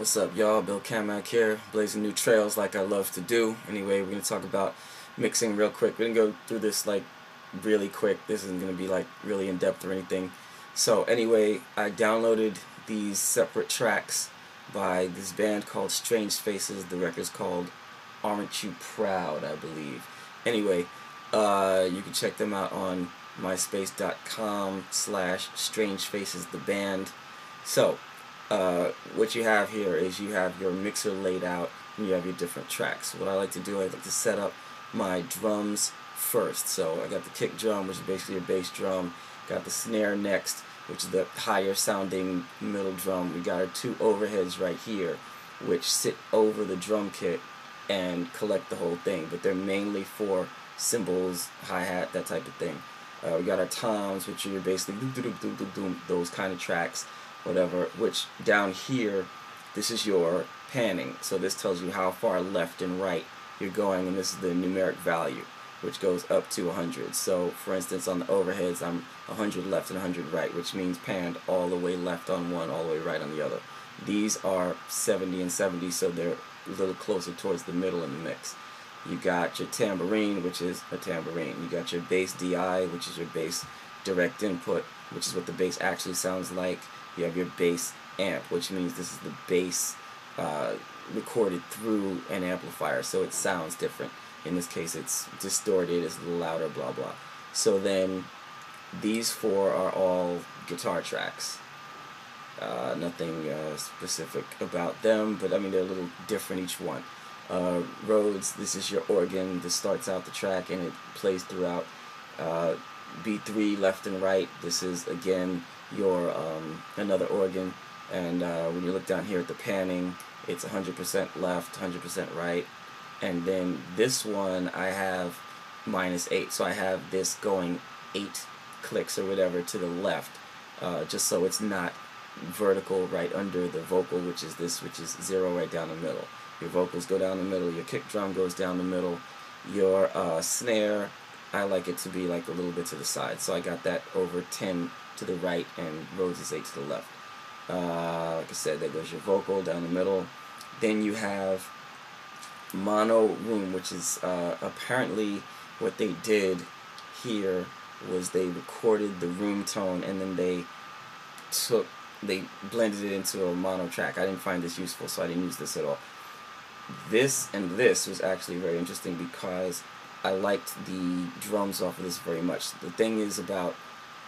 What's up, y'all? Bill Cammack here, blazing new trails like I love to do. Anyway, we're going to talk about mixing real quick. We're going to go through this like really quick. This isn't going to be like really in depth or anything. So anyway, I downloaded these separate tracks by this band called Strange Faces. The record's called Aren't You Proud, I believe. Anyway, you can check them out on myspace.com/strangefacestheband. So what you have here is you have your mixer laid out and you have your different tracks. What I like to do, I like to set up my drums first. So I got the kick drum, which is basically your bass drum. Got the snare next, which is the higher sounding middle drum. We got our two overheads right here, which sit over the drum kit and collect the whole thing, but they're mainly for cymbals, hi-hat, that type of thing. We got our toms, which are basically those kind of tracks, whatever, which down here, this is your panning. So this tells you how far left and right you're going, and this is the numeric value, which goes up to 100. So for instance, on the overheads, I'm 100 left and 100 right, which means panned all the way left on one, all the way right on the other. These are 70 and 70, so they're a little closer towards the middle in the mix. You got your tambourine, which is a tambourine. You got your bass DI, which is your bass direct input, which is what the bass actually sounds like. You have your bass amp, which means this is the bass recorded through an amplifier, so it sounds different. In this case, it's distorted, it's a little louder, blah blah. So then, these four are all guitar tracks. Nothing specific about them, but I mean they're a little different each one. Rhodes, this is your organ. This starts out the track and it plays throughout. B3 left and right. This is again your another organ, and when you look down here at the panning, it's 100% left, 100% right, and then this one I have -8, so I have this going 8 clicks or whatever to the left, just so it's not vertical right under the vocal, which is this, which is 0 right down the middle. Your vocals go down the middle, your kick drum goes down the middle, your snare, I like it to be like a little bit to the side, so I got that over 10 to the right and Rhodes is 8 to the left. Like I said, there goes your vocal down the middle. Then you have mono room, which is apparently what they did here was they recorded the room tone and then they blended it into a mono track. I didn't find this useful, so I didn't use this at all. This and this was actually very interesting because I liked the drums off of this very much. The thing is about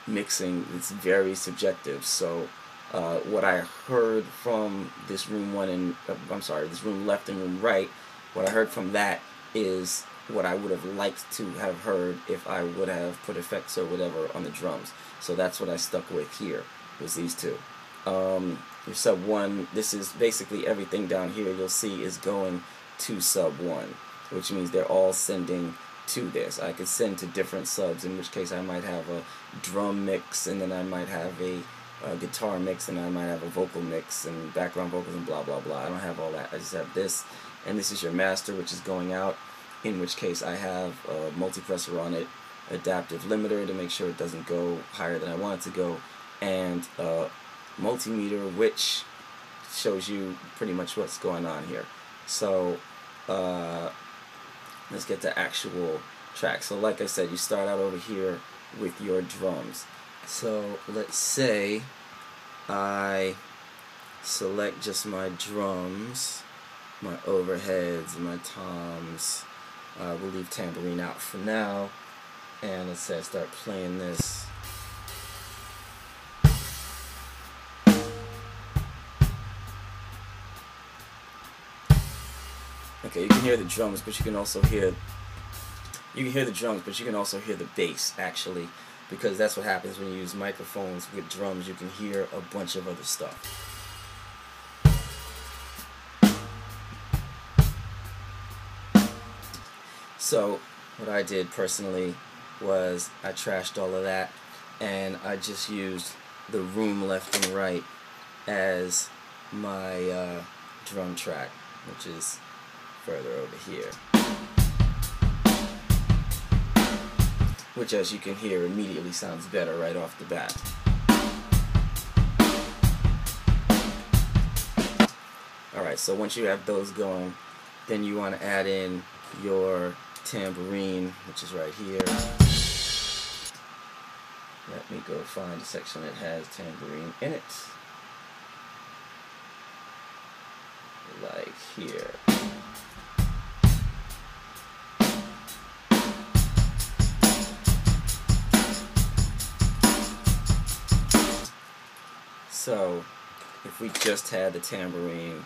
mixing, it's very subjective. So what I heard from this room one and this room left and room right, what I heard from that is what I would have liked to have heard if I would have put effects or whatever on the drums. So that's what I stuck with here, was these two. Your sub 1, this is basically everything down here you'll see is going to sub 1, which means they're all sending to this. I could send to different subs, in which case I might have a drum mix, and then I might have a guitar mix, and I might have a vocal mix, and background vocals, and blah blah blah. I don't have all that. I just have this, and this is your master, which is going out, in which case I have a multipressor on it, adaptive limiter to make sure it doesn't go higher than I want it to go, and multimeter, which shows you pretty much what's going on here. So let's get to actual track. So like I said, you start out over here with your drums. So let's say I select just my drums, my overheads, my toms. We'll leave tambourine out for now, and let's say I start playing this. Okay, you can hear the drums, but you can also hear the bass, actually, because that's what happens when you use microphones with drums. You can hear a bunch of other stuff. So what I did personally was I trashed all of that and I just used the room left and right as my drum track, which is further over here, which, as you can hear, immediately sounds better right off the bat. Alright, so once you have those going, then you want to add in your tambourine, which is right here. Let me go find a section that has tambourine in it. Like here. So, if we just had the tambourine,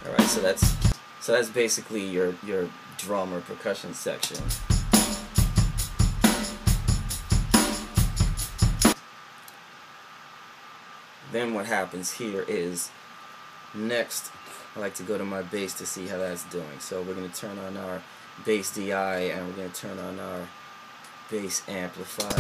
alright, so that's basically your drum or percussion section. Then what happens here is, next I like to go to my bass to see how that's doing. So we're going to turn on our bass DI and we're going to turn on our bass amplified.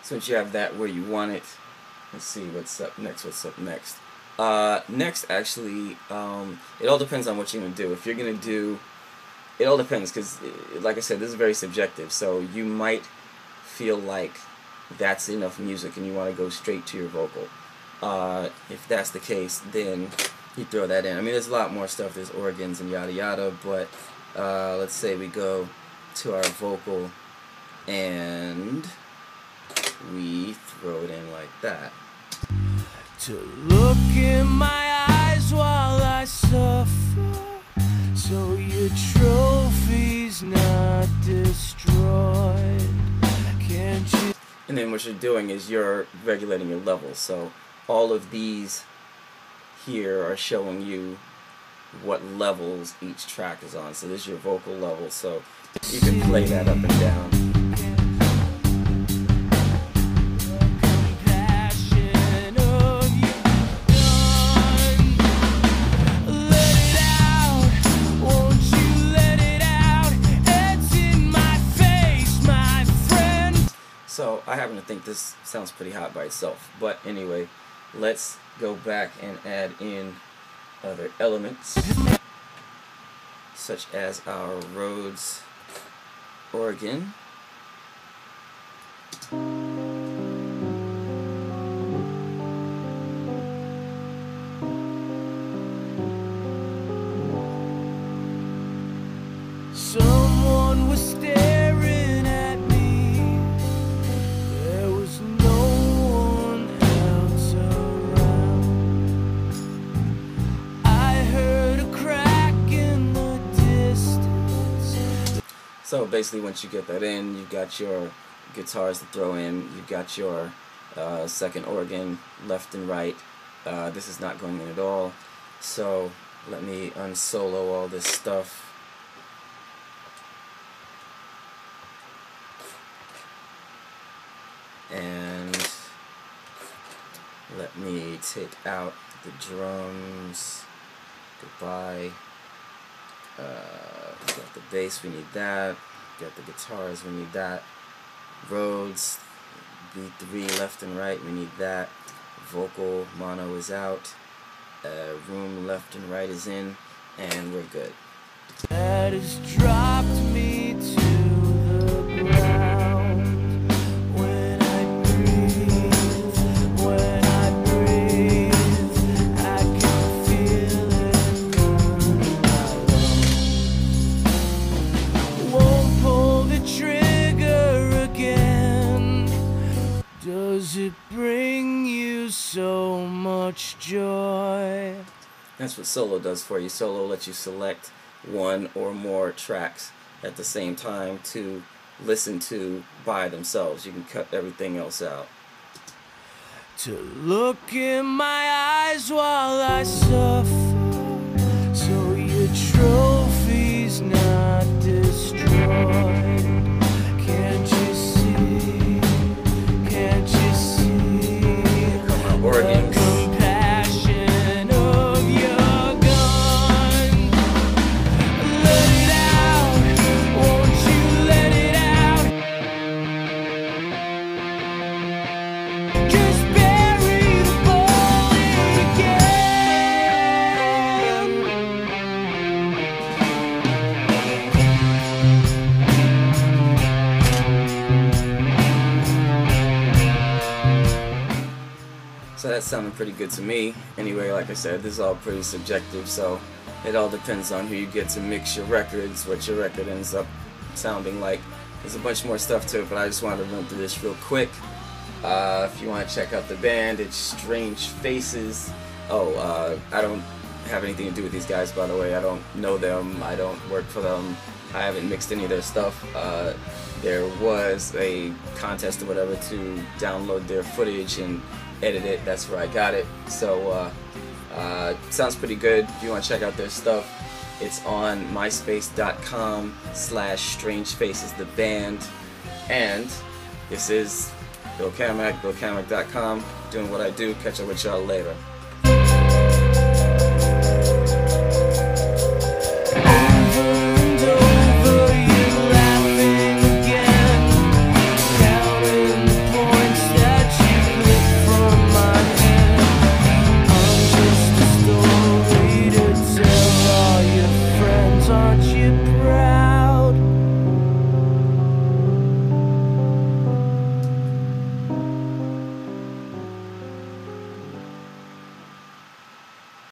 So once you have that where you want it, let's see what's up next. Next, actually, it all depends on what you're going to do. If you're going to do, it all depends, because, like I said, this is very subjective. So you might feel like that's enough music and you want to go straight to your vocal. If that's the case, then you throw that in. I mean, there's a lot more stuff. There's organs and yada yada, but let's say we go to our vocal and we throw it in like that. To look in my eyes while I suffer, so your trophy's not destroyed. Can't you? And then what you're doing is you're regulating your levels. So all of these here are showing you what levels each track is on. So this is your vocal level, so you can play that up and down. So I happen to think this sounds pretty hot by itself, but anyway, let's go back and add in other elements, such as our Rhodes organ. Someone was staring at me. There was no one else around. I heard a crack in the distance. So basically, once you get that in, you've got your guitars to throw in, you've got your second organ left and right. This is not going in at all. So let me unsolo all this stuff. And let me take out the drums. Goodbye. Got the bass, we need that. Got the guitars, we need that. Rhodes, B3 left and right, we need that. Vocal, mono is out. Room left and right is in, and we're good. That has dropped me to the ground. When I breathe, I can feel it burn my lungs. Won't pull the trigger again. Does it bring you so much joy? That's what solo does for you. Solo lets you select one or more tracks at the same time to listen to by themselves. You can cut everything else out. To look in my eyes while I suffer, so your trophy's not destroyed. Can't you see? Can't you see? Come on, organs. Compassion of your gun. Let it out, won't you let it out? that's sounding pretty good to me. Anyway, like I said, this is all pretty subjective, so it all depends on who you get to mix your records, what your record ends up sounding like. There's a bunch more stuff to it, but I just wanted to run through this real quick. If you want to check out the band, it's Strange Faces. Oh, I don't have anything to do with these guys, by the way. I don't know them. I don't work for them. I haven't mixed any of their stuff. There was a contest or whatever to download their footage and edit it. That's where I got it. So sounds pretty good. If you want to check out their stuff, it's on myspace.com/strangefacestheband. And this is Bill Cammack, BillCammack.com, doing what I do. Catch up with y'all later.